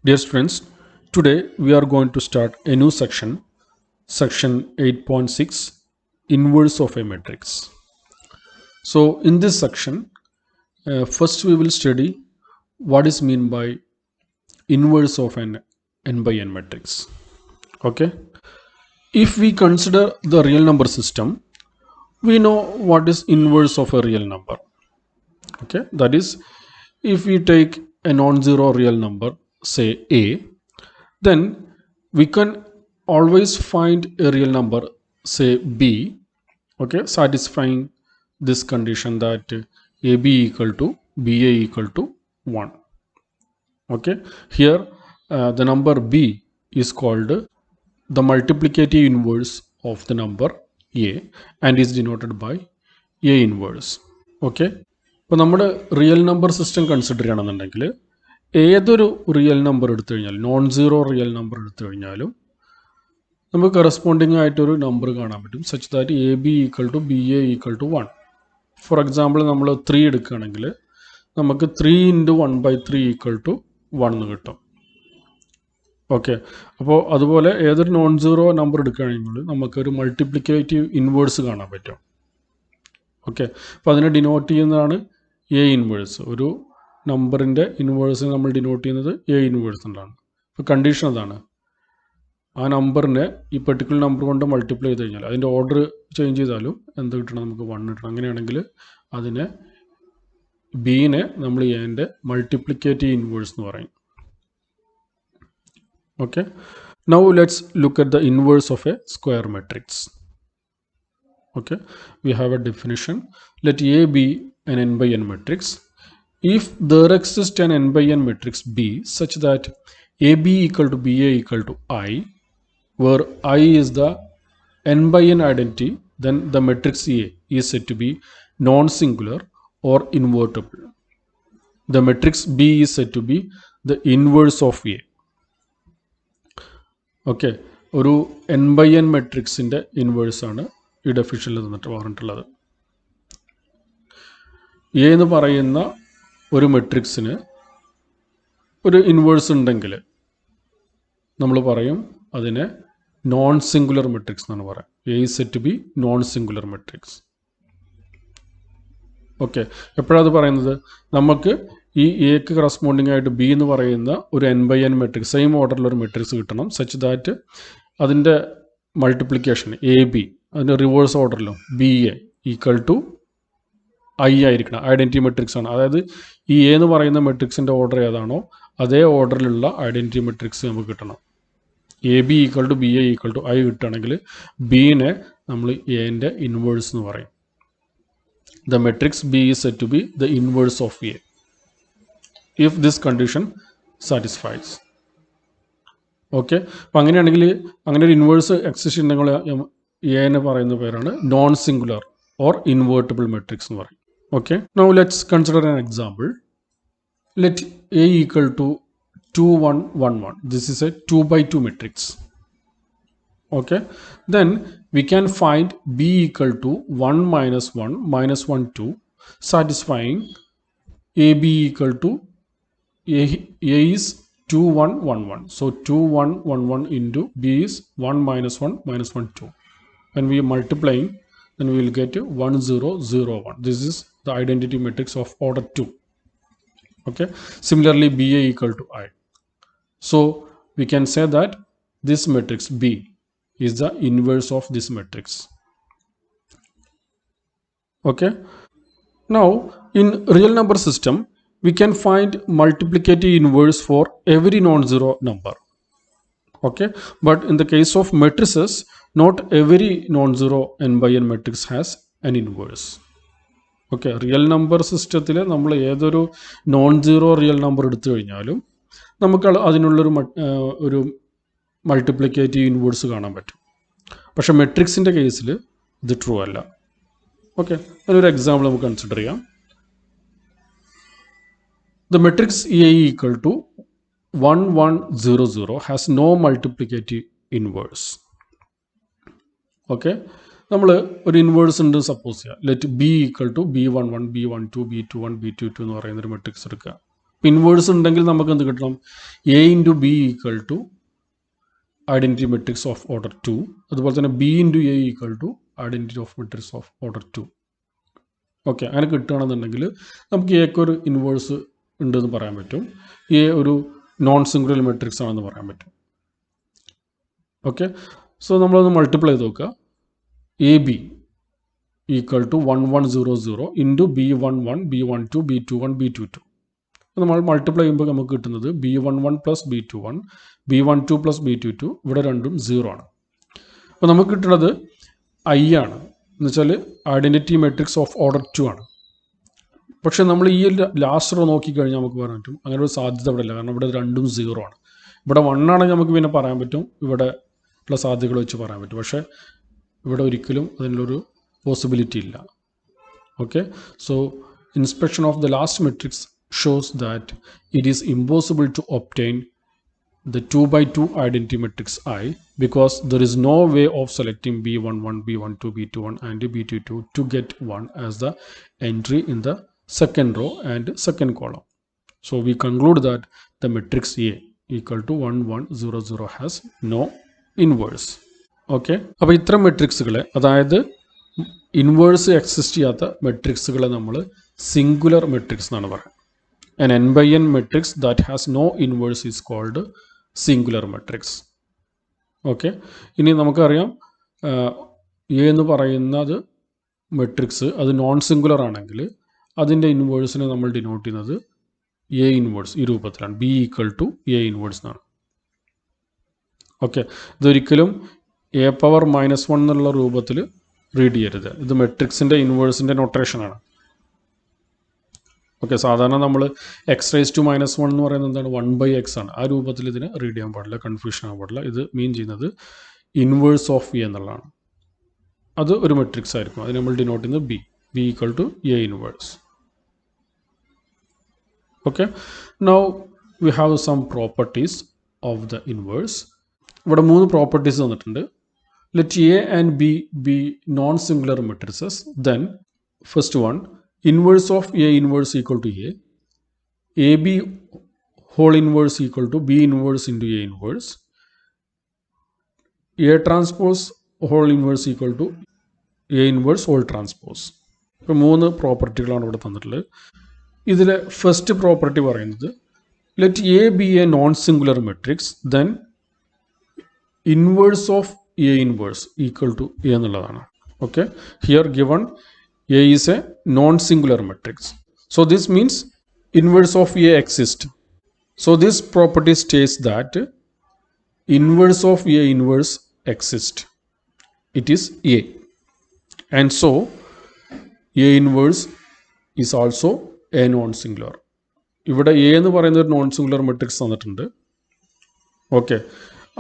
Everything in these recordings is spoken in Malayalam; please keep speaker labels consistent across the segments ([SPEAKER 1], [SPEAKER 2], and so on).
[SPEAKER 1] Dear students, today we are going to start a new section, section 8.6, inverse of a matrix. So in this section, first we will study what is meant by inverse of an n by n matrix. Okay, if we consider the real number system, we know what is inverse of a real number. Okay, that is, if we take a non-zero real number, say a, then we can always find a real number, say b, okay, satisfying this condition that ab equal to ba equal to 1. Okay, here the number b is called the multiplicative inverse of the number a and is denoted by a inverse. Okay, ഇപ്പോൾ നമ്മുടെ റിയൽ നമ്പർ സിസ്റ്റം കൺസിഡർ ചെയ്യണമെന്നുണ്ടെങ്കിൽ ഏതൊരു റിയൽ നമ്പർ എടുത്തു കഴിഞ്ഞാൽ നോൺ സീറോ റിയൽ നമ്പർ എടുത്തു കഴിഞ്ഞാലും നമുക്ക് കറസ്പോണ്ടിങ് ആയിട്ടൊരു നമ്പർ കാണാൻ പറ്റും such that A B equal to B A equal to 1. For example നമ്മൾ 3 എടുക്കുകയാണെങ്കിൽ നമുക്ക് 3 ഇൻറ്റു 1/3 ഈക്വൽ ടു 1 എന്ന് കിട്ടും. ഓക്കെ, അപ്പോൾ അതുപോലെ ഏതൊരു നോൺ സീറോ നമ്പർ എടുക്കുകയാണെങ്കിൽ നമുക്കൊരു മൾട്ടിപ്ലിക്കേറ്റീവ് ഇൻവേഴ്സ് കാണാൻ പറ്റും. ഓക്കെ, അപ്പോൾ അതിനെ ഡിനോട്ട് ചെയ്യുന്നതാണ് എ ഇൻവേഴ്സ്. ഒരു നമ്പറിൻ്റെ ഇൻവേഴ്സ് നമ്മൾ ഡിനോട്ട് ചെയ്യുന്നത് എ ഇൻവേഴ്സ് കൊണ്ടാണ്. ഇപ്പോൾ കണ്ടീഷൻ അതാണ്, ആ നമ്പറിനെ ഈ പെർട്ടിക്കുലർ നമ്പർ കൊണ്ട് മൾട്ടിപ്ലൈ ചെയ്ത് കഴിഞ്ഞാൽ അതിൻ്റെ ഓർഡർ ചേഞ്ച് ചെയ്താലും എന്ത് കിട്ടണം, നമുക്ക് 1 കിട്ടണം. അങ്ങനെയാണെങ്കിൽ അതിനെ ബീനെ നമ്മൾ എൻ്റെ മൾട്ടിപ്ലിക്കേറ്റീവ് ഇൻവേഴ്സ് എന്ന് പറയും. Okay, now let's look at the inverse of A square matrix. Okay, we have a definition. Let A be an n by n matrix. If there exists an n by n matrix B such that AB equal to BA equal to I, where I is the n by n identity, then the matrix A is said to be non-singular or invertible. The matrix B is said to be the inverse of A. Okay, ഒരു n by n matrixന്റെ inverse ആണ് ഈ ഡെഫിനിഷനിൽ നിന്നിട്ട് പറഞ്ഞിട്ടുള്ളത്. എ എന്ന് പറയുന്ന ഒരു മെട്രിക്സിന് ഒരു ഇൻവേഴ്സ് ഉണ്ടെങ്കിൽ നമ്മൾ പറയും അതിനെ നോൺ സിംഗുലർ മെട്രിക്സ് എന്നാണ് പറയുക. A is set to be non singular matrix. Okay, എപ്പോഴാണ് അത് പറയുന്നത്? നമുക്ക് ഈ എക്ക് കറസ്പോണ്ടിങ് ആയിട്ട് ബി എന്ന് പറയുന്ന ഒരു n by n matrix, same ഓർഡറിലൊരു മെട്രിക്സ് കിട്ടണം സച്ച് ദാറ്റ് അതിൻ്റെ മൾട്ടിപ്ലിക്കേഷൻ എ ബി അതിൻ്റെ റിവേഴ്സ് ഓർഡറിലും B A equal to I ആയിരിക്കണം. ഐഡൻറ്റിറ്റി മെട്രിക്സ് ആണ്. അതായത് ഈ എ എന്ന് പറയുന്ന മെട്രിക്സിൻ്റെ ഓർഡർ ഏതാണോ അതേ ഓർഡറിലുള്ള ഐഡൻറ്റിറ്റി മെട്രിക്സ് നമുക്ക് കിട്ടണം. A B equal to B A equal to I കിട്ടുകയാണെങ്കിൽ ബീനെ നമ്മൾ എൻ്റെ ഇൻവേഴ്സ് എന്ന് പറയും. The matrix B is set to be the inverse of A if this condition satisfies. Okay, അപ്പം അങ്ങനെയാണെങ്കിൽ അങ്ങനെ ഒരു ഇൻവേഴ്സ് എക്സിസ്റ്റ് ഉണ്ടെങ്കിൽ എന്നെ പറയുന്ന പേരാണ് non singular or invertible matrix എന്ന് പറയും. Okay, now let's consider an example. Let A equal to 2 1 1 1. This is a 2/2 matrix. Okay, then we can find B equal to 1 -1 -1 2 satisfying A B equal to A is 2 1 1 1. So 2 1 1 1 into b is 1 -1 -1 2. When we are multiplying, then we will get 1 0 0 1. This is the identity matrix of order 2. Okay, similarly ba equal to I. So we can say that this matrix B is the inverse of this matrix. Okay, now in real number system we can find multiplicative inverse for every non-zero number. Okay, but in the case of matrices, not every non-zero n by n matrix has an inverse. Okay, real number സിസ്റ്റത്തിൽ നമ്മൾ ഏതൊരു നോൺ സീറോ റിയൽ നമ്പർ എടുത്തു കഴിഞ്ഞാലും നമുക്ക് അതിനുള്ളൊരു ഒരു മൾട്ടിപ്ലിക്കേറ്റീവ് ഇൻവേഴ്സ് കാണാൻ പറ്റും. പക്ഷെ മെട്രിക്സിൻ്റെ കേസിൽ ഇത് ട്രൂ അല്ല. ഓക്കെ, അതിനൊരു എക്സാമ്പിൾ നമുക്ക് കൺസിഡർ ചെയ്യാം. The matrix A equal to 1 1 0 0 has no multiplicative inverse. Okay, നമ്മൾ ഒരു ഇൻവേഴ്സ് ഉണ്ട് സപ്പോസ് ചെയ്യാം. Let be equal to B11 B12 B21 B22 എന്ന് പറയുന്നൊരു മെട്രിക്സ് എടുക്കുക. ഇൻവേഴ്സ് ഉണ്ടെങ്കിൽ നമുക്ക് എന്ത് കിട്ടണം? A into B equal to identity matrix of order 2. അതുപോലെ തന്നെ B into A equal to identity of matrix of order 2. Okay, അങ്ങനെ കിട്ടുകയാണെന്നുണ്ടെങ്കിൽ നമുക്ക് എക്ക് ഒരു ഇൻവേഴ്സ് ഉണ്ടെന്ന് പറയാൻ പറ്റും, എ ഒരു നോൺ സിംഗുലർ മെട്രിക്സ് ആണെന്ന് പറയാൻ പറ്റും. ഓക്കെ, സോ നമ്മളൊന്ന് മൾട്ടിപ്ലൈ ചെയ്ത് നോക്കുക. A B equal to 1 1 0 0 into B11 B12 B21 B22. നമ്മൾ മൾട്ടിപ്ലൈ ചെയ്യുമ്പോൾ നമുക്ക് കിട്ടുന്നത് B11 plus B21 B12 plus B22, ഇവിടെ രണ്ടും 0 ആണ്. അപ്പോൾ നമുക്ക് കിട്ടുന്നത് ഐ ആണ്, എന്ന് വെച്ചാൽ ഐഡൻറ്റിറ്റി മെട്രിക്സ് ഓഫ് ഓർഡർ 2 ആണ്. പക്ഷേ നമ്മൾ ഈ ലാസ്റ്റ് റോ നോക്കിക്കഴിഞ്ഞാൽ നമുക്ക് പറയാൻ പറ്റും അങ്ങനെ ഒരു സാധ്യത ഇവിടെ ഇല്ല, കാരണം ഇവിടെ രണ്ടും 0 ആണ്. ഇവിടെ 1 ആണെങ്കിൽ നമുക്ക് പിന്നെ പറയാൻ പറ്റും, ഇവിടെ ഉള്ള സാധ്യതകൾ വെച്ച് പറയാൻ പറ്റും. പക്ഷേ ഇവിടെ ഒരിക്കലും അതിനുള്ളൊരു പോസിബിലിറ്റി ഇല്ല. Okay, so inspection of the last matrix shows that it is impossible to obtain the 2 by 2 identity matrix I, because there is no way of selecting B11 B12 B21 and B22 to get 1 as the entry in the second row and second column. So we conclude that the matrix A equal to 1 1 0 0 has no inverse. Okay, അപ്പോൾ ഇത്തരം മെട്രിക്സുകളെ, അതായത് ഇൻവേഴ്സ് എക്സിസ്റ്റ് ചെയ്യാത്ത മെട്രിക്സുകളെ നമ്മൾ സിംഗുലർ മെട്രിക്സ് എന്നാണ് പറയുന്നത്. An n by n matrix that has no inverse is called singular matrix. Okay, ഇനി നമുക്കറിയാം എ എന്ന് പറയുന്നത് മെട്രിക്സ് അത് നോൺ സിംഗുലർ ആണെങ്കിൽ അതിൻ്റെ ഇൻവേഴ്സിനെ നമ്മൾ ഡിനോട്ട് ചെയ്യുന്നത് എ ഇൻവേഴ്സ് ഈ രൂപത്തിലാണ്, B equal to A inverse എന്നാണ്. ഓക്കെ, ഇതൊരിക്കലും എ പവർ -1 എന്നുള്ള രൂപത്തിൽ റീഡ് ചെയ്യരുത്. ഇത് മെട്രിക്സിൻ്റെ ഇൻവേഴ്സിൻ്റെ നൊട്ടേഷനാണ്. ഓക്കെ, സാധാരണ നമ്മൾ എക്സ് റൈസ് ടു -1 എന്ന് പറയുന്നത് എന്താണ്? 1/x ആണ്. ആ രൂപത്തിൽ ഇതിനെ റീഡ് ചെയ്യാൻ പാടില്ല, കൺഫ്യൂഷൻ ആകാൻ പാടില്ല. ഇത് മീൻ ചെയ്യുന്നത് ഇൻവേഴ്സ് ഓഫ് എ എന്നുള്ളതാണ്. അത് ഒരു മെട്രിക്സ് ആയിരിക്കും, അത് നമ്മൾ ഡിനോട്ട് ചെയ്യുന്നത് B equal to A inverse. Okay, now we have some properties of the inverse. ഇവിടെ 3 പ്രോപ്പർട്ടീസ് തന്നിട്ടുണ്ട്. Let A and B be non singular matrices. Then first one, inverse of A inverse equal to A, AB whole inverse equal to B inverse into A inverse, A transpose whole inverse equal to A inverse whole transpose. ഇപ്പോൾ 3 പ്രോപ്പർട്ടികളാണ് ഇവിടെ തന്നിട്ടുള്ളത്. ഇതിലെ ഫസ്റ്റ് പ്രോപ്പർട്ടി പറയുന്നത് let A be a non singular matrix, then inverse of A inverse equal to A എന്നുള്ളതാണ്. Okay, here given A is a non-singular matrix. So this means inverse of A exists. So this property states that inverse of A inverse exists. It is A. And so A inverse is also a non-singular. ഇവിടെ A എന്ന് പറയുന്ന ഒരു നോൺ സിംഗുലർ മെട്രിക്സ് തന്നിട്ടുണ്ട്. ഓക്കെ,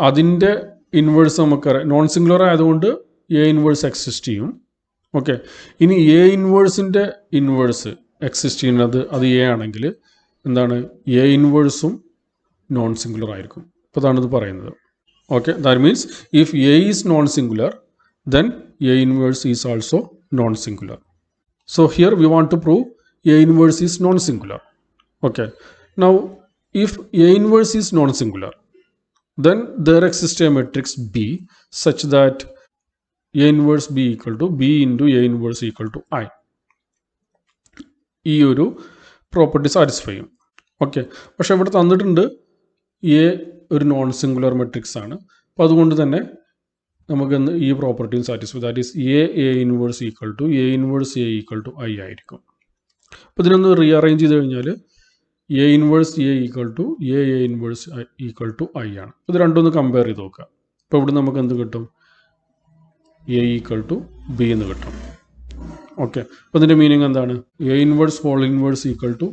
[SPEAKER 1] അതിൻ്റെ ഇൻവേഴ്സ് നമുക്കറിയാം, നോൺ സിംഗുലർ ആയതുകൊണ്ട് A ഇൻവേഴ്സ് എക്സിസ്റ്റ് ചെയ്യും. ഓക്കെ, ഇനി എ ഇൻവേഴ്സിൻ്റെ ഇൻവേഴ്സ് എക്സിസ്റ്റ് ചെയ്യുന്നത് അത് എ ആണെങ്കിൽ എന്താണ്? എ ഇൻവേഴ്സും നോൺ സിംഗുലർ ആയിരിക്കും. അപ്പോൾ അതാണിത് പറയുന്നത്. Okay, that means if A is non singular, then A inverse is also non singular. So here we want to prove A inverse is non singular. Okay, now if A inverse is non singular, then there exists a matrix B such that A inverse B equal to B into A inverse equal to I. ഈ ഒരു പ്രോപ്പർട്ടി സാറ്റിസ്ഫൈ ചെയ്യും. ഓക്കെ, പക്ഷേ ഇവിടെ തന്നിട്ടുണ്ട് എ ഒരു നോൺ സിംഗുലർ മെട്രിക്സ് ആണ്. അപ്പോൾ അതുകൊണ്ട് തന്നെ നമുക്കെന്ന് ഈ പ്രോപ്പർട്ടിയും satisfy, that is A inverse equal to A inverse A equal to I ആയിരിക്കും. അപ്പോൾ ഇതിനൊന്ന് റീഅറേഞ്ച് ചെയ്ത് കഴിഞ്ഞാൽ A inverse A equal to A inverse equal to I ആണ്. ഇത് രണ്ടൊന്ന് കമ്പയർ ചെയ്ത് നോക്കുക. അപ്പോൾ ഇവിടെ നമുക്ക് എന്ത് കിട്ടും? എ ഈക്വൽ ടു ബി എന്ന് കിട്ടും. ഓക്കെ, അപ്പോൾ ഇതിൻ്റെ മീനിങ് എന്താണ്? A inverse whole inverse equal to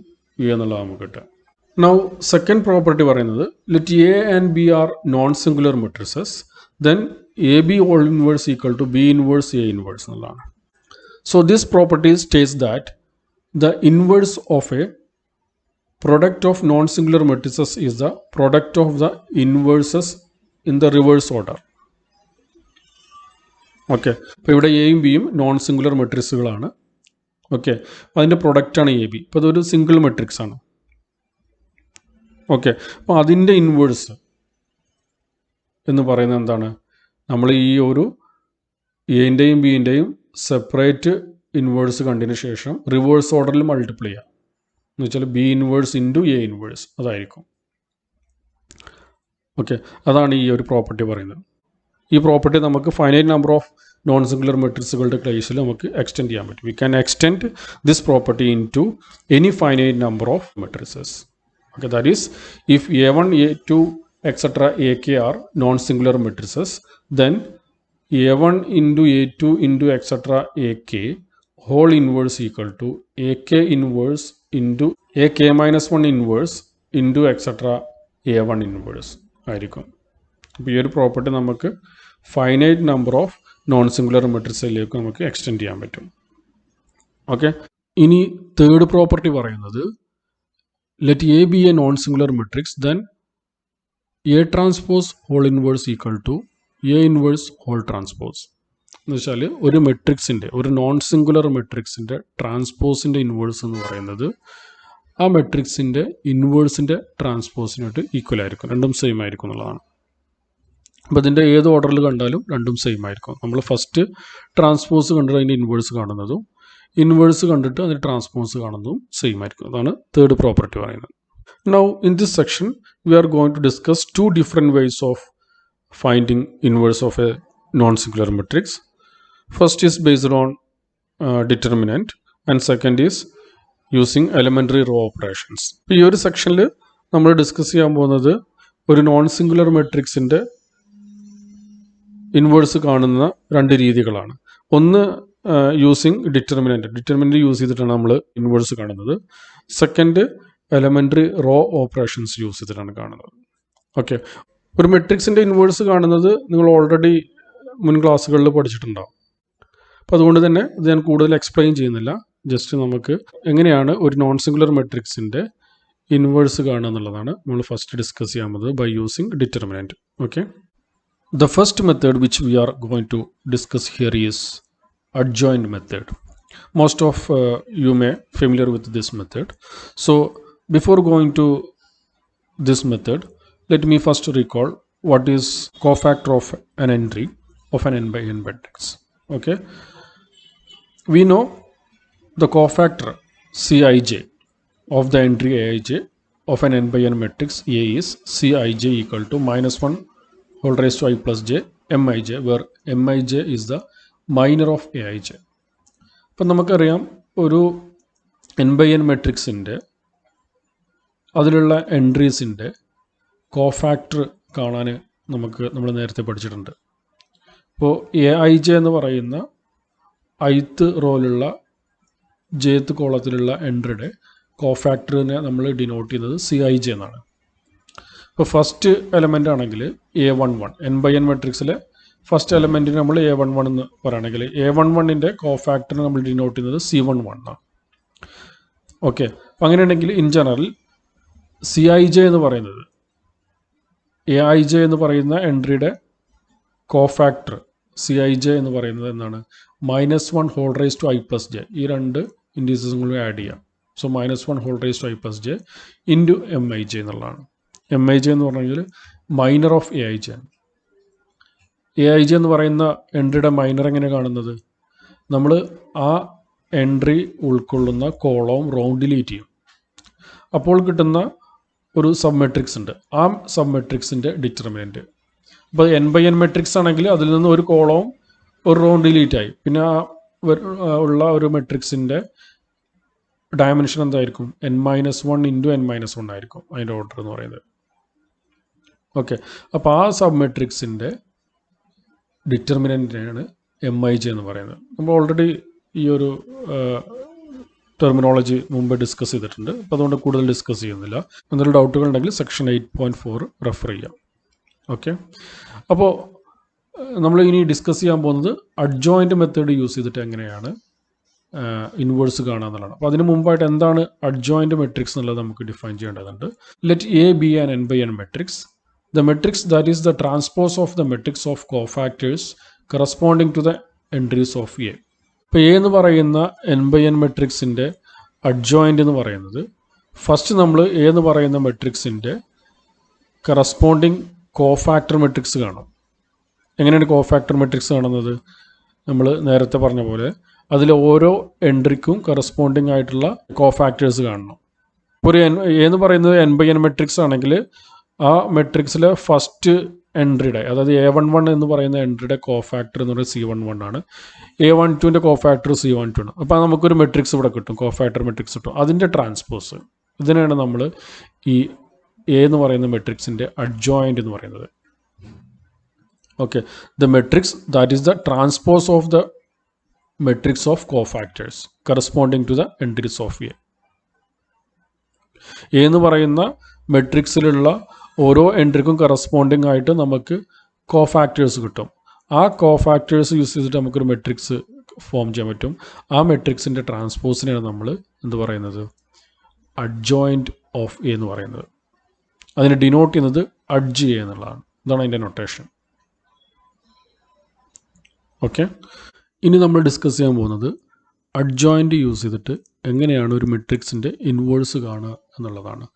[SPEAKER 1] A എന്നുള്ളത് നമുക്ക് കിട്ടുക. നൗ സെക്കൻഡ് പ്രോപ്പർട്ടി പറയുന്നത് let A and B are non singular matrices, then A B whole inverse equal to B inverse A inverse എന്നുള്ളതാണ്. So this property states that the inverse of a product of non-singular matrices is the product of the inverses in the reverse order. Okay, അപ്പോൾ ഇവിടെ എയും ബിയും നോൺ സിംഗുലർ മെട്രിക്സുകളാണ്. ഓക്കെ, അപ്പോൾ അതിൻ്റെ പ്രൊഡക്റ്റാണ് എ ബി. ഇപ്പോൾ അതൊരു സിംഗിൾ മെട്രിക്സ് ആണ്. ഓക്കെ, അപ്പോൾ അതിൻ്റെ ഇൻവേഴ്സ് എന്ന് പറയുന്നത് എന്താണ്? നമ്മൾ ഈ ഒരു എൻ്റെയും ബിൻ്റെയും സെപ്പറേറ്റ് ഇൻവേഴ്സ് കണ്ടതിന് ശേഷം റിവേഴ്സ് ഓർഡറിൽ മൾട്ടിപ്ലൈ ചെയ്യാം. എന്ന് വെച്ചാൽ B inverse into A inverse അതായിരിക്കും. ഓക്കെ, അതാണ് ഈ ഒരു പ്രോപ്പർട്ടി പറയുന്നത്. ഈ പ്രോപ്പർട്ടി നമുക്ക് finite number of non singular മെട്രിക്സുകളുടെ കേസിൽ നമുക്ക് എക്സ്റ്റെൻഡ് ചെയ്യാൻ പറ്റും. We can extend this property into any finite number of matrices. Okay, that is, if a1, a2, etc. ak are non-singular matrices, then a1 into a2 into etc. ak whole inverse equal to ak inverse into ak minus 1 inverse into etc. a1 inverse ആയിരിക്കും. അപ്പോൾ ഈ ഒരു പ്രോപ്പർട്ടി നമുക്ക് finite number of non singular മെട്രിക്സിലേക്ക് നമുക്ക് എക്സ്റ്റെൻഡ് ചെയ്യാൻ പറ്റും. ഓക്കെ, ഇനി തേർഡ് പ്രോപ്പർട്ടി പറയുന്നത്, let A be a non-singular matrix, then A transpose whole inverse equal to A inverse whole transpose. എന്ന് വെച്ചാൽ ഒരു മെട്രിക്സിൻ്റെ, ഒരു നോൺ സിംഗുലർ മെട്രിക്സിൻ്റെ ട്രാൻസ്പോസിൻ്റെ ഇൻവേഴ്സ് എന്ന് പറയുന്നത് ആ മെട്രിക്സിൻ്റെ ഇൻവേഴ്സിൻ്റെ ട്രാൻസ്പോസിനായിട്ട് ഈക്വൽ ആയിരിക്കും, രണ്ടും സെയിം ആയിരിക്കും എന്നുള്ളതാണ്. അപ്പോൾ ഇതിൻ്റെ ഏത് ഓർഡറിൽ കണ്ടാലും രണ്ടും സെയിം ആയിരിക്കും. നമ്മൾ ഫസ്റ്റ് ട്രാൻസ്പോസ് കണ്ടിട്ട് അതിൻ്റെ ഇൻവേഴ്സ് കാണുന്നതും ഇൻവേഴ്സ് കണ്ടിട്ട് അതിൻ്റെ ട്രാൻസ്പോസ് കാണുന്നതും സെയിം ആയിരിക്കും. അതാണ് തേർഡ് പ്രോപ്പർട്ടി പറയുന്നത്. Now in this section we are going to discuss two different ways of finding inverse of a non singular matrix. First is based on determinant and second is using elementary row operations. ഈ ഒരു സെക്ഷനിൽ നമ്മൾ ഡിസ്കസ് ചെയ്യാൻ പോകുന്നത് ഒരു നോൺ സിംഗുലർ മെട്രിക്സിൻ്റെ ഇൻവേഴ്സ് കാണുന്ന രണ്ട് രീതികളാണ്. ഒന്ന് യൂസിങ് ഡിറ്റർമിനൻറ്റ് യൂസ് ചെയ്തിട്ടാണ് നമ്മൾ ഇൻവേഴ്സ് കാണുന്നത്. Second elementary row operations use ചെയ്തിട്ടാണ് കാണുന്നത്. ഓക്കെ, ഒരു മെട്രിക്സിൻ്റെ ഇൻവേഴ്സ് കാണുന്നത് നിങ്ങൾ ഓൾറെഡി മുൻ ക്ലാസ്സുകളിൽ പഠിച്ചിട്ടുണ്ടാവും. അപ്പോൾ അതുകൊണ്ട് തന്നെ ഇത് ഞാൻ കൂടുതൽ എക്സ്പ്ലെയിൻ ചെയ്യുന്നില്ല. ജസ്റ്റ് നമുക്ക് എങ്ങനെയാണ് ഒരു നോൺ സിംഗുലർ മെട്രിക്സിൻ്റെ ഇൻവേഴ്സ് കാണുക എന്നുള്ളതാണ് നമ്മൾ ഫസ്റ്റ് ഡിസ്കസ് ചെയ്യാൻ പോകുന്നത് by using determinant. Okay, the first method which we are going to discuss here is adjoint method. Most of you may familiar with this method. So before going to this method, let me first recall what is cofactor of an entry of an n by n matrix. Okay, we know the cofactor Cij of the entry Aij of an n by n matrix A is Cij equal to minus 1 whole raised to I plus j mij, where mij is the minor of aij. അപ്പം നമുക്കറിയാം ഒരു എൻ ബൈ എൻ മെട്രിക്സിൻ്റെ അതിലുള്ള എൻട്രീസിൻ്റെ കോഫാക്ടർ കാണാൻ നമ്മൾ നേരത്തെ പഠിച്ചിട്ടുണ്ട്. അപ്പോൾ aij എന്ന് പറയുന്ന ith റോയിലുള്ള jth കോളത്തിലുള്ള എൻട്രിയുടെ കോഫാക്ടറിനെ നമ്മൾ ഡിനോട്ട് ചെയ്യുന്നത് Cij എന്നാണ്. ഇപ്പോൾ ഫസ്റ്റ് എലമെൻ്റ് ആണെങ്കിൽ A11 എൻ ബൈ എൻ മെട്രിക്സിലെ ഫസ്റ്റ് എലമെൻറ്റിന് നമ്മൾ A11 എന്ന് പറയുകയാണെങ്കിൽ A11ൻ്റെ കോഫാക്ടറിനെ നമ്മൾ ഡിനോട്ട് ചെയ്യുന്നത് C11 ആണ്. ഓക്കെ, അപ്പം അങ്ങനെയാണെങ്കിൽ ഇൻ ജനറൽ Cij എന്ന് പറയുന്നത് aij എന്ന് പറയുന്ന എൻട്രിയുടെ കോഫാക്ടർ Cij എന്ന് പറയുന്നത് എന്താണ്? -1 whole raise to I plus J. ഈ രണ്ട് ഇൻഡീസസും കൂടി ആഡ് ചെയ്യാം. So -1 whole raise to I plus J into mij എന്നുള്ളതാണ്. mij എന്ന് പറഞ്ഞാൽ മൈനർ ഓഫ് aij ആണ്. aij എന്ന് പറയുന്ന എൻട്രിയുടെ മൈനർ എങ്ങനെ കാണുന്നത്? നമ്മൾ ആ എൻട്രി ഉൾക്കൊള്ളുന്ന കോളം റോ ഡിലീറ്റ് ചെയ്യും. അപ്പോൾ കിട്ടുന്ന ഒരു സബ് മെട്രിക്സ് ഉണ്ട്. ആ സബ് മെട്രിക്സിൻ്റെ ഡിറ്റർമിനൻറ്റ്. അപ്പോൾ എൻ ബൈ എൻ മെട്രിക്സ് ആണെങ്കിൽ അതിൽ നിന്ന് ഒരു കോളവും ഒരു റോ ഡിലീറ്റ് ആയി. പിന്നെ ആ ഉള്ള ഒരു മെട്രിക്സിൻ്റെ ഡയമെൻഷൻ എന്തായിരിക്കും? n-1 ഇൻറ്റു n-1 ആയിരിക്കും അതിൻ്റെ ഓർഡർ എന്ന് പറയുന്നത്. ഓക്കെ, അപ്പോൾ ആ സബ് മെട്രിക്സിൻ്റെ ഡിറ്റർമിനൻറ്റിനാണ് mij എന്ന് പറയുന്നത്. നമ്മൾ ഓൾറെഡി ഈ ഒരു ടെർമിനോളജി മുമ്പ് ഡിസ്കസ് ചെയ്തിട്ടുണ്ട്. അപ്പോൾ അതുകൊണ്ട് കൂടുതൽ ഡിസ്കസ് ചെയ്യുന്നില്ല. എന്തെങ്കിലും ഡൗട്ടുകൾ ഉണ്ടെങ്കിൽ സെക്ഷൻ 8.4 റെഫർ ചെയ്യാം. ഓക്കെ, അപ്പോൾ നമ്മൾ ഇനി ഡിസ്കസ് ചെയ്യാൻ പോകുന്നത് അഡ്ജോയിൻ്റ് മെത്തേഡ് യൂസ് ചെയ്തിട്ട് എങ്ങനെയാണ് ഇൻവേഴ്സ് കാണുക എന്നുള്ളതാണ്. അപ്പോൾ അതിന് മുമ്പായിട്ട് എന്താണ് അഡ്ജോയിൻ്റ് മെട്രിക്സ് എന്നുള്ളത് നമുക്ക് ഡിഫൈൻ ചെയ്യേണ്ടതുണ്ട്. Let A be an N by N matrix. The matrix that is the transpose of the matrix of cofactors corresponding to the entries of A. ഇപ്പോൾ എ എന്ന് പറയുന്ന എൻ ബൈ എൻ മെട്രിക്സിൻ്റെ അഡ്ജോയിൻ്റ് എന്ന് പറയുന്നത് ഫസ്റ്റ് നമ്മൾ എ എന്ന് പറയുന്ന മെട്രിക്സിൻ്റെ കറസ്പോണ്ടിങ് കോഫാക്ടർ മെട്രിക്സ് കാണും. എങ്ങനെയാണ് കോഫാക്ടർ മെട്രിക്സ് കാണുന്നത്? നമ്മൾ നേരത്തെ പറഞ്ഞ പോലെ അതിൽ ഓരോ എൻട്രിക്കും കറസ്പോണ്ടിങ് ആയിട്ടുള്ള കോഫാക്ടേഴ്സ് കാണണം. ഒരു എന്ന് പറയുന്നത് n/n മെട്രിക്സ് ആണെങ്കിൽ ആ മെട്രിക്സിലെ ഫസ്റ്റ് എൻട്രിയുടെ, അതായത് A11 എന്ന് പറയുന്ന എൻട്രിയുടെ കോഫാക്ടർ എന്ന് പറയുന്നത് C11 ആണ്. A12ൻ്റെ കോഫാക്ടർ C12 ആണ്. അപ്പോൾ നമുക്കൊരു മെട്രിക്സ് ഇവിടെ കിട്ടും, കോഫാക്ടർ മെട്രിക്സ് കിട്ടും. അതിൻ്റെ ട്രാൻസ്പോസ്, ഇതിനാണ് നമ്മൾ ഈ എ എന്ന് പറയുന്ന മെട്രിക്സിൻ്റെ അഡ്ജോയിൻ്റ് എന്ന് പറയുന്നത്. Okay, the matrix that is the transpose of the matrix of cofactors corresponding to the entries of A. എന്ന് പറയുന്ന മെട്രിക്സിലുള്ള ഓരോ എൻട്രിക്കും കറസ്പോണ്ടിങ് ആയിട്ട് നമുക്ക് കോഫാക്ടേഴ്സ് കിട്ടും. ആ കോഫാക്ടേഴ്സ് യൂസ് ചെയ്തിട്ട് നമുക്കൊരു മെട്രിക്സ് ഫോം ചെയ്യാൻ പറ്റും. ആ മെട്രിക്സിൻ്റെ ട്രാൻസ്പോസിനെയാണ് നമ്മൾ എന്ത് പറയുന്നത്? അഡ്ജോയിൻറ്റ് ഓഫ് എ എന്ന് പറയുന്നത്. അതിനെ ഡിനോട്ട് ചെയ്യുന്നത് അഡ്ജ് എ എന്നുള്ളതാണ്. ഇതാണ് അതിൻ്റെ നൊട്ടേഷൻ. ഓക്കെ, ഇനി നമ്മൾ ഡിസ്കസ് ചെയ്യാൻ പോകുന്നത് അഡ്ജോയിൻ്റ് യൂസ് ചെയ്തിട്ട് എങ്ങനെയാണ് ഒരു മെട്രിക്സിൻ്റെ ഇൻവേഴ്സ് കാണുക എന്നുള്ളതാണ്.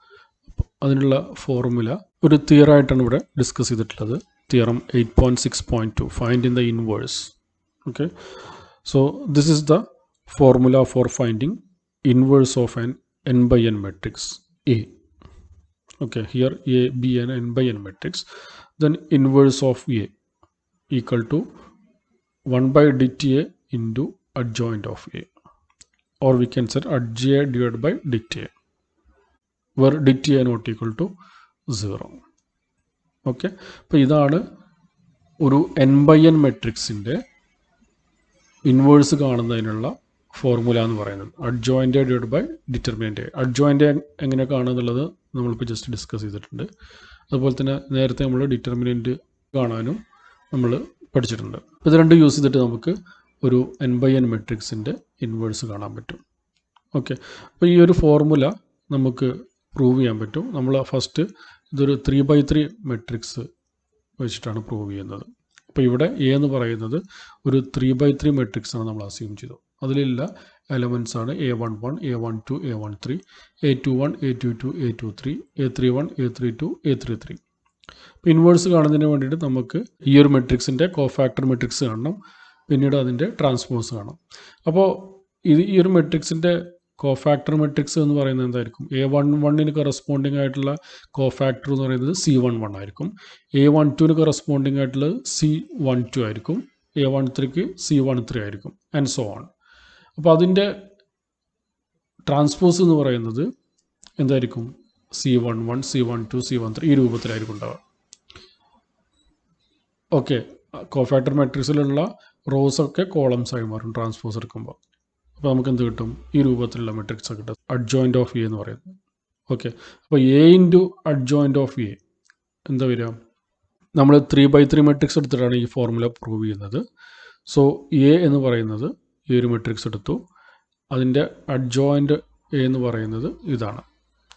[SPEAKER 1] അതിനുള്ള ഫോർമുല ഒരു തിയറായിട്ടാണ് ഇവിടെ ഡിസ്കസ് ചെയ്തിട്ടുള്ളത്. Theorem 8.6.2 find in the inverse. Okay, so this is the formula for finding inverse of an n/n matrix A. Okay, here A be an n/n matrix, then inverse of A equal to 1/dta into adjoint of A, or we can say adj divided by dta, where dta not equal to 0. Okay, അപ്പോൾ ഇതാണ് ഒരു n/n മെട്രിക്സിൻ്റെ ഇൻവേഴ്സ് കാണുന്നതിനുള്ള ഫോർമുല എന്ന് പറയുന്നത്. Adjoint divide by determinant. Adjoint എങ്ങനെ കാണുക എന്നുള്ളത് നമ്മളിപ്പോൾ ജസ്റ്റ് ഡിസ്കസ് ചെയ്തിട്ടുണ്ട്. അതുപോലെ തന്നെ നേരത്തെ നമ്മൾ ഡിറ്റർമിനൻ്റ് കാണാനും നമ്മൾ പഠിച്ചിട്ടുണ്ട്. അപ്പോൾ ഇത് രണ്ടും യൂസ് ചെയ്തിട്ട് നമുക്ക് ഒരു n/n മെട്രിക്സിൻ്റെ ഇൻവേഴ്സ് കാണാൻ പറ്റും. ഓക്കെ, അപ്പോൾ ഈ ഒരു ഫോർമുല നമുക്ക് പ്രൂവ് ചെയ്യാൻ പറ്റും. നമ്മൾ ഫസ്റ്റ് ഇതൊരു 3/3 മെട്രിക്സ് വെച്ചിട്ടാണ് പ്രൂവ് ചെയ്യുന്നത്. അപ്പോൾ ഇവിടെ എ എന്ന് പറയുന്നത് ഒരു 3/3 മെട്രിക്സ് ആണ് നമ്മൾ അസ്യൂം ചെയ്തു. അതിലുള്ള എലമെൻറ്റ്സ് ആണ് A11, A12, A13, A21, A22, A23, A31, A32, A33. അപ്പോൾ ഇൻവേഴ്സ് കാണുന്നതിന് വേണ്ടിയിട്ട് നമുക്ക് ഈ ഒരു മെട്രിക്സിൻ്റെ കോഫാക്ടർ മെട്രിക്സ് കാണണം, പിന്നീട് അതിൻ്റെ ട്രാൻസ്പോസ് കാണണം. അപ്പോൾ ഈ ഒരു മെട്രിക്സിൻ്റെ കോഫാക്ടർ മെട്രിക്സ് എന്ന് പറയുന്നത് എന്തായിരിക്കും? A11ന് കറസ്പോണ്ടിങ് ആയിട്ടുള്ള കോഫാക്ടർ എന്ന് പറയുന്നത് C11 ആയിരിക്കും. A12ന് കറസ്പോണ്ടിങ് ആയിട്ടുള്ളത് C12 ആയിരിക്കും. A13ക്ക് C13 ആയിരിക്കും, ആൻഡ് സോ ഓൺ. അപ്പോൾ അതിൻ്റെ ട്രാൻസ്പോസ് എന്ന് പറയുന്നത് എന്തായിരിക്കും? C11, C12, C13 ഈ രൂപത്തിലായിരിക്കും ഉണ്ടാവുക. ഓക്കെ, കോഫാക്ടർ മെട്രിക്സിലുള്ള റോസ് ഒക്കെ കോളംസ് ആയി മാറും ട്രാൻസ്പോസ് എടുക്കുമ്പോൾ. അപ്പോൾ നമുക്ക് എന്ത് കിട്ടും? ഈ രൂപത്തിലുള്ള മെട്രിക്സ് കിട്ടും, അഡ്ജോയിൻ്റ് ഓഫ് എ എന്ന് പറയുന്നത്. ഓക്കെ, അപ്പോൾ A into adjoint of A എന്താ വരിക? നമ്മൾ 3/3 മെട്രിക്സ് എടുത്തിട്ടാണ് ഈ ഫോർമുല പ്രൂവ് ചെയ്യുന്നത്. സോ എ എന്ന് പറയുന്നത് ഈ ഒരു മെട്രിക്സ് എടുത്തു, അതിൻ്റെ അഡ്ജോയിൻ്റ് എ എന്ന് പറയുന്നത് ഇതാണ്.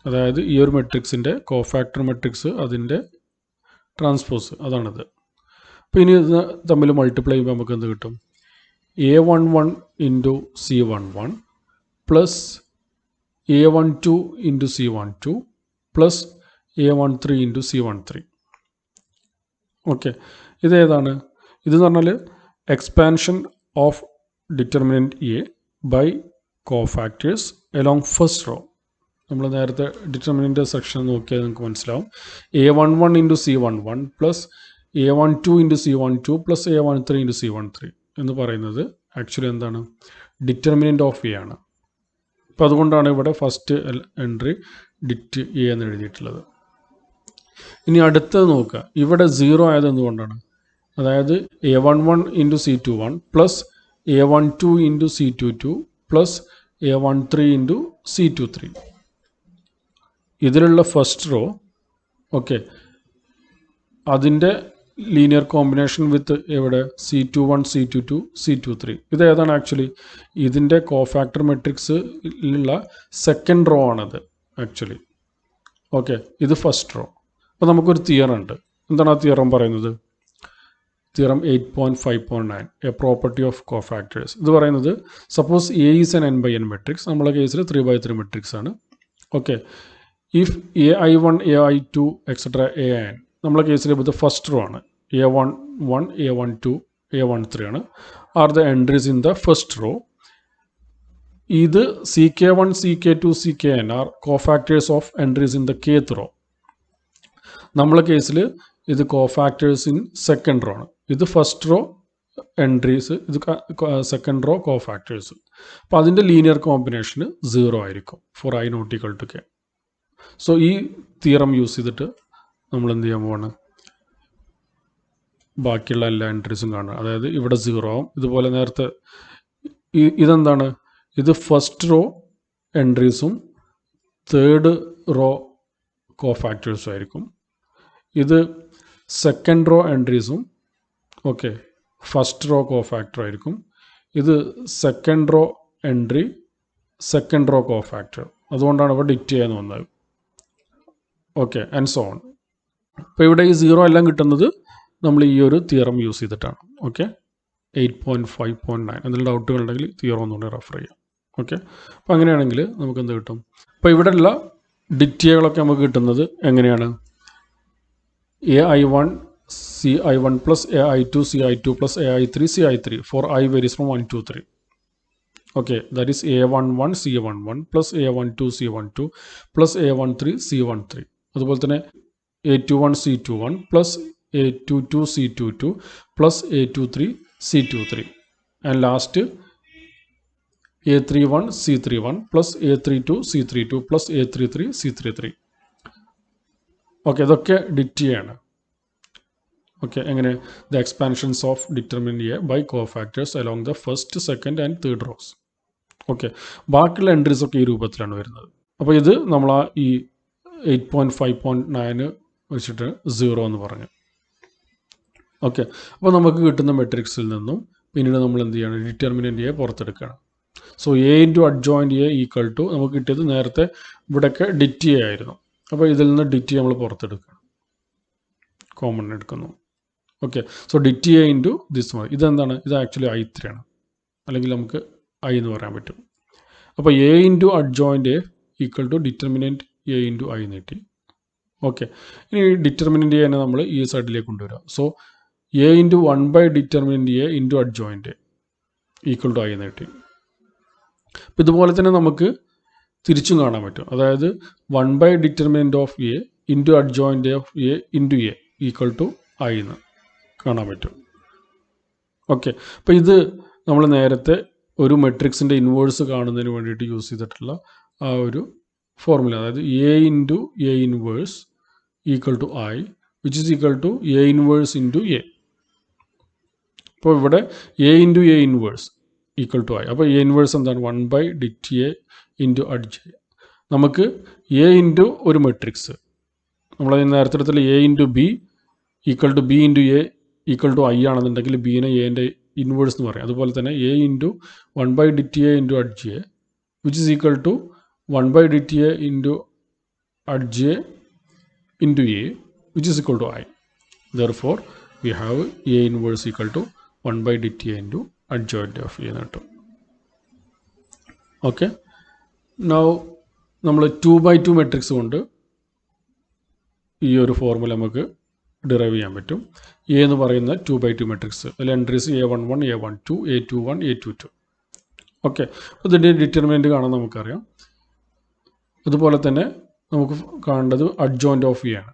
[SPEAKER 1] അതായത് ഈ ഒരു മെട്രിക്സിൻ്റെ കോഫാക്ടർ മെട്രിക്സ്, അതിൻ്റെ ട്രാൻസ്പോസ് അതാണിത്. അപ്പോൾ ഇനി ഇത് തമ്മിൽ മൾട്ടിപ്ലൈ ചെയ്യുമ്പോൾ നമുക്ക് എന്ത് കിട്ടും? A11 into C11 plus A12 into C12 plus A13 into C13. Okay, ഇതേതാണ്? ഇതെന്ന് പറഞ്ഞാൽ expansion of determinant A by cofactors along first row. നമ്മൾ നേരത്തെ ഡിറ്റർമിനൻ്റ് സെക്ഷൻ നോക്കിയാൽ നിങ്ങൾക്ക് മനസ്സിലാവും. A11 into C11 plus A12 into C12 plus A13 into C13 എന്ന് പറയുന്നത് ആക്ച്വലി എന്താണ്? ഡിറ്റർമിനൻ്റ് ഓഫ് എ ആണ്. അപ്പോൾ അതുകൊണ്ടാണ് ഇവിടെ ഫസ്റ്റ് എൻട്രി ഡിറ്റ് എ എന്ന് എഴുതിയിട്ടുള്ളത്. ഇനി അടുത്തത് നോക്കുക, ഇവിടെ 0 ആയത് എന്തുകൊണ്ടാണ്? അതായത് A11 into C21 plus A12 into C22 plus A13 into C23 ഇതിലുള്ള ഫസ്റ്റ് റോ. ഓക്കെ, അതിൻ്റെ ലീനിയർ കോമ്പിനേഷൻ വിത്ത് എവിടെ? C21, C22, C23. ഇത് ഏതാണ് ആക്ച്വലി? ഇതിൻ്റെ കോഫാക്ടർ മെട്രിക്സിലുള്ള സെക്കൻഡ് റോ ആണത് ആക്ച്വലി. ഓക്കെ, ഇത് ഫസ്റ്റ് റോ. അപ്പോൾ നമുക്കൊരു തിയറം ഉണ്ട്. എന്താണ് ആ തിയറം പറയുന്നത്? Theorem 8.5.9 A property of cofactors. ഇത് പറയുന്നത് suppose A is N n/n matrix. നമ്മുടെ കേസിൽ 3/3 മെട്രിക്സ് ആണ്. Okay. If AI1 AI2 etcetera AN നമ്മളെ കേസിൽ ഇത് ഫസ്റ്റ് റോ ആണ്. A11 A12 A13 ആണ് are the entries in the first row. ഇത് CK1 CK2 CKN are cofactors of entries in the kth row. നമ്മളെ കേസിൽ ഇത് കോഫാക്ടേഴ്സ് ഇൻ സെക്കൻഡ് റോ ആണ്. ഇത് ഫസ്റ്റ് റോ എൻട്രീസ്, ഇത് സെക്കൻഡ് റോ കോഫാക്ടേഴ്സ്. അപ്പോൾ അതിൻ്റെ ലീനിയർ കോമ്പിനേഷന് 0 ആയിരിക്കും for I not equal to K. So ഈ തിയറം യൂസ് ചെയ്തിട്ട് നമ്മൾ എന്ത് ചെയ്യാൻ പോവാണ്, ബാക്കിയുള്ള എല്ലാ എൻട്രീസും കാണുക. അതായത് ഇവിടെ 0 ആവും. ഇതുപോലെ നേരത്തെ ഇതെന്താണ്, ഇത് ഫസ്റ്റ് റോ എൻട്രീസും തേർഡ് റോ കോഫാക്ടേഴ്സും ആയിരിക്കും. ഇത് സെക്കൻഡ് റോ എൻട്രീസും ഓക്കെ ഫസ്റ്റ് റോ കോഫാക്ടർ ആയിരിക്കും. ഇത് second row entry second row cofactor. അതുകൊണ്ടാണ് ഇവിടെ ഡിക്റ്റ് ചെയ്യാൻ വന്നത്. Okay and so on. അപ്പോൾ ഇവിടെ ഈ 0 എല്ലാം കിട്ടുന്നത് നമ്മൾ ഈ ഒരു തിയറം യൂസ് ചെയ്തിട്ടാണ്. ഓക്കെ 8.5.9 എന്തെങ്കിലും ഡൗട്ടുകൾ ഉണ്ടെങ്കിൽ തിയറം ഒന്നുകൂടി റെഫർ ചെയ്യാം. ഓക്കെ. അപ്പോൾ അങ്ങനെയാണെങ്കിൽ നമുക്ക് എന്ത് കിട്ടും, അപ്പോൾ ഇവിടെയുള്ള ഡിക്റ്റിയകളൊക്കെ നമുക്ക് കിട്ടുന്നത് എങ്ങനെയാണ്, AI1 CI1 plus AI2 CI2 plus AI3 CI3 for I varies from 1 to 3. Okay, that is A11 C11 plus A12 C12 plus A13 C13. അതുപോലെ തന്നെ A21 C21 plus A22 C22 plus A23 C23 and last A31 C31 plus A32 C32 plus A33 C33. Okay, ഇതൊക്കെ ഡിക്റ്റ് ചെയ്യാണ്. ഓക്കെ, എങ്ങനെ the expansions of determinant A by cofactors along the first second and third rows. Okay, ബാക്കിയുള്ള എൻട്രീസ് ഒക്കെ ഈ രൂപത്തിലാണ് വരുന്നത്. അപ്പോൾ ഇത് നമ്മൾ ആ ഈ 8.5.9 വെച്ചിട്ട് 0 എന്ന് പറഞ്ഞു. ഓക്കെ, അപ്പോൾ നമുക്ക് കിട്ടുന്ന മെട്രിക്സിൽ നിന്നും പിന്നീട് നമ്മൾ എന്ത് ചെയ്യണം, ഡിറ്റർമിനൻ്റ് എ പുറത്തെടുക്കുകയാണ്. So A into adjoint A equal to നമുക്ക് കിട്ടിയത് നേരത്തെ ഇവിടെയൊക്കെ ഡിറ്റ് എ ആയിരുന്നു. അപ്പോൾ ഇതിൽ നിന്ന് ഡിറ്റ് നമ്മൾ പുറത്തെടുക്കണം, കോമൺ എടുക്കുന്നു. Okay, so det A into this one. ഇതെന്താണ്, ഇത് ആക്ച്വലി I3 ആണ്, അല്ലെങ്കിൽ നമുക്ക് I എന്ന് പറയാൻ പറ്റും. അപ്പോൾ A into adjoint A equal to determinant A into I നീട്ടി. ഓക്കെ, ഇനി ഡിറ്റർമിനൻ്റ് എ തന്നെ നമ്മൾ ഈ സൈഡിലേക്ക് കൊണ്ടുവരാം. So A into 1 by determinant A into adjoint equal to I നീട്ടി. അപ്പോൾ ഇതുപോലെ തന്നെ നമുക്ക് തിരിച്ചും കാണാൻ പറ്റും. അതായത് 1 by determinant of A into adjoint of A into A equal to I എന്ന് കാണാൻ പറ്റും. ഓക്കെ, അപ്പോൾ ഇത് നമ്മൾ നേരത്തെ ഒരു മെട്രിക്സിൻ്റെ ഇൻവേഴ്സ് കാണുന്നതിന് വേണ്ടിയിട്ട് യൂസ് ചെയ്തിട്ടുള്ള ആ ഒരു ഫോർമുല. അതായത് A into A inverse equal to I which is equal to A inverse into A. അപ്പോൾ ഇവിടെ A into A inverse equal to I. അപ്പോൾ എ ഇൻവേഴ്സ് എന്താണ്, 1 by det A into adj. നമുക്ക് എ ഇൻറ്റു ഒരു മെട്രിക്സ് നമ്മൾ നേരത്തെ എടുത്തുള്ള A into B equal to B into A equal to I ആണെന്നുണ്ടെങ്കിൽ ബീനെ എൻ്റെ ഇൻവേഴ്സ് എന്ന് പറയും. അതുപോലെ തന്നെ A into 1 by det A into adj A which is equal to 1 by det A into adj A into A which is equal to I. Therefore we have A inverse equal to 1 by dt into adjoint of A എന്ന് കിട്ടും. ഓക്കെ, നൗ നമ്മൾ 2x2 മെട്രിക്സ് കൊണ്ട് ഈ ഒരു ഫോർമുല നമുക്ക് ഡിറൈവ് ചെയ്യാൻ പറ്റും. എ എന്ന് പറയുന്ന 2x2 മെട്രിക്സ്, അതിൽ entries A11 A12 A21 A22. Okay, അപ്പോൾ ഇതിൻ്റെ ഡിറ്റർമിനൻ്റ് കാണാൻ നമുക്കറിയാം. അതുപോലെ തന്നെ നമുക്ക് കാണേണ്ടത് അഡ്ജോയിൻ്റ് ഓഫ് എ ആണ്.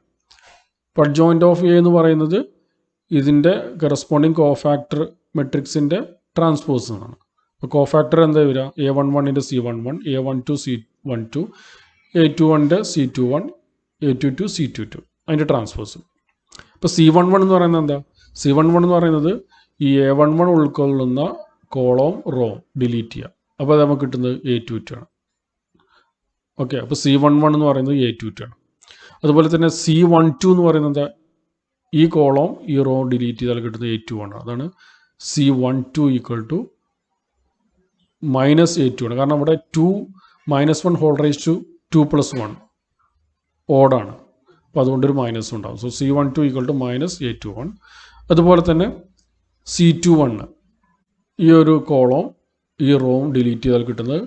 [SPEAKER 1] അപ്പോൾ അഡ്ജോയിൻ്റ് ഓഫ് എ എന്ന് പറയുന്നത് ഇതിൻ്റെ കറസ്പോണ്ടിങ് കോഫാക്ടർ മെട്രിക്സിൻ്റെ ട്രാൻസ്പോസ് എന്നാണ്. അപ്പോൾ കോഫാക്ടർ എന്താ വരിക, A11 C11 A12 C12 A21 C21 A22 C22 അതിൻ്റെ ട്രാൻസ്പോസ്. ഇപ്പോൾ C11 എന്ന് പറയുന്നത് എന്താ, C11 എന്ന് പറയുന്നത് ഈ A11 ഉൾക്കൊള്ളുന്ന കോളവും റോവും ഡിലീറ്റ് ചെയ്യുക. അപ്പോൾ അത് നമുക്ക് കിട്ടുന്നത് A22 ആണ്. ഓക്കെ, അപ്പോൾ C11 എന്ന് പറയുന്നത് A22 ആണ്. അതുപോലെ തന്നെ C12 എന്ന് പറയുന്നത് എന്താ, ഈ കോളം ഈ റോ ഡിലീറ്റ് ചെയ്താൽ കിട്ടുന്നത് A21 ആണ്. അതാണ് C12 ഈക്വൽ ടു -A2 ആണ്. കാരണം ഇവിടെ 2 -1 ഹോൾ റൈസ് ടു 2 + 1 ഓഡാണ്. അപ്പോൾ അതുകൊണ്ടൊരു മൈനസ് ഉണ്ടാകും. So C12 equal to -A21. അതുപോലെ തന്നെ C21 ഈ ഒരു കോളം ഈ റോവും ഡിലീറ്റ് ചെയ്താൽ കിട്ടുന്നത്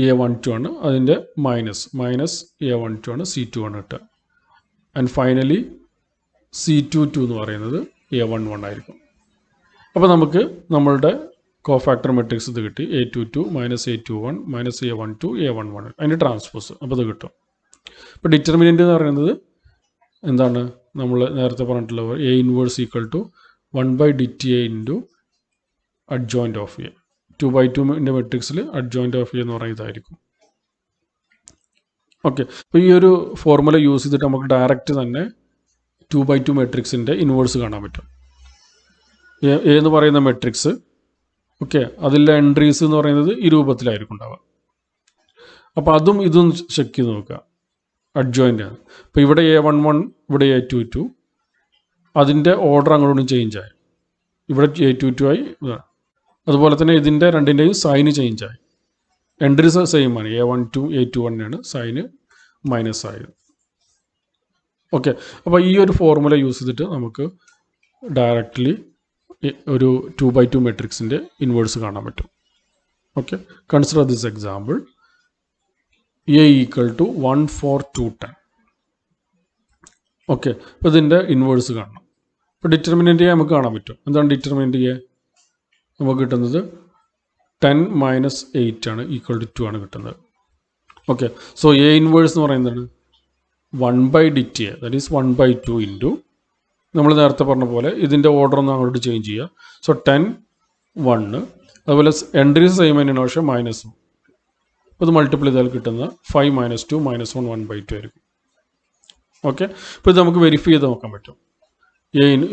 [SPEAKER 1] A12 ആണ്, അതിൻ്റെ മൈനസ് A12 ആണ്, C2 ആണ് കിട്ടുക. ആൻഡ് ഫൈനലി C22 എന്ന് പറയുന്നത് A11 ആയിരിക്കും. അപ്പോൾ നമുക്ക് നമ്മളുടെ കോഫാക്ടർ മെട്രിക്സ് ഇത് കിട്ടി. A22 minus A21 minus A12 A11 അതിൻ്റെ ട്രാൻസ്പോസ്. അപ്പോൾ ഇത് കിട്ടും. ഇപ്പോൾ ഡിറ്റർമിനൻ്റ് എന്ന് പറയുന്നത് എന്താണ്? നമ്മൾ നേരത്തെ പറഞ്ഞിട്ടുള്ള A inverse equal to 1/DTA into adjoint of A. 2/2 മെട്രിക്സിൽ അഡ്ജോയിൻ്റ് ഓഫ് A എന്ന് പറയുന്നത് ഇതായിരിക്കും. ഓക്കെ, അപ്പോൾ ഈ ഒരു ഫോർമുല യൂസ് ചെയ്തിട്ട് നമുക്ക് ഡയറക്റ്റ് തന്നെ 2/2 മെട്രിക്സിൻ്റെ ഇൻവേഴ്സ് കാണാൻ പറ്റും. A എന്ന് പറയുന്ന മെട്രിക്സ്, ഓക്കെ, അതിലെ എൻട്രീസ് എന്ന് പറയുന്നത് ഈ രൂപത്തിലായിരിക്കും ഉണ്ടാവുക. അപ്പോൾ അതും ഇതും ചെക്ക് ചെയ്ത് നോക്കുക, അഡ്ജോയിൻ്റ് ആണ്. അപ്പോൾ ഇവിടെ A11 ഇവിടെ A22, അതിൻ്റെ ഓർഡർ അങ്ങോട്ടും ചേഞ്ച് ആയി. ഇവിടെ A22 ആയി. അതുപോലെ തന്നെ ഇതിൻ്റെ രണ്ടിൻ്റെയും സൈന് ചേഞ്ച് ആയി. എൻട്രീസ് സെയിം ആണ്, A12 A21 ആണ്, സൈന് മൈനസ് ആയത്. ഓക്കെ, അപ്പോൾ ഈ ഒരു ഫോർമുല യൂസ് ചെയ്തിട്ട് നമുക്ക് ഡയറക്റ്റ്ലി ഒരു 2/2 മെട്രിക്സിൻ്റെ ഇൻവേഴ്സ് കാണാൻ പറ്റും. Okay, consider this example. A equal to 1 4 2 10. Okay, അപ്പോൾ ഇതിൻ്റെ ഇൻവേഴ്സ് കാണണം. ഇപ്പോൾ ഡിറ്റർമിനൻ്റ് A നമുക്ക് കാണാൻ പറ്റും. എന്താണ് ഡിറ്റർമിനൻ്റ് A? നമുക്ക് കിട്ടുന്നത് 10 മൈനസ് 8 ആണ്, ഈക്വൽ ടു 2 ആണ് കിട്ടുന്നത്. ഓക്കെ, സോ A ഇൻവേഴ്സ് എന്ന് പറയുന്നതാണ് 1/DTA, ദാറ്റ് ഈസ് 1/2 ഇൻറ്റു നമ്മൾ നേരത്തെ പറഞ്ഞ പോലെ ഇതിൻ്റെ ഓർഡർ ഒന്ന് അങ്ങോട്ട് ചേഞ്ച് ചെയ്യുക. സോ 10 1, അതുപോലെ എൻട്രീസ് സെയിം തന്നെയാണ്, പക്ഷേ മൈനസും. അപ്പോൾ ഇത് മൾട്ടിപ്ലൈ ചെയ്താൽ കിട്ടുന്ന 5 മൈനസ് 2 മൈനസ് 1 1/2 ആയിരിക്കും. ഓക്കെ, അപ്പോൾ ഇത് നമുക്ക് വെരിഫൈ ചെയ്ത് നോക്കാൻ പറ്റും.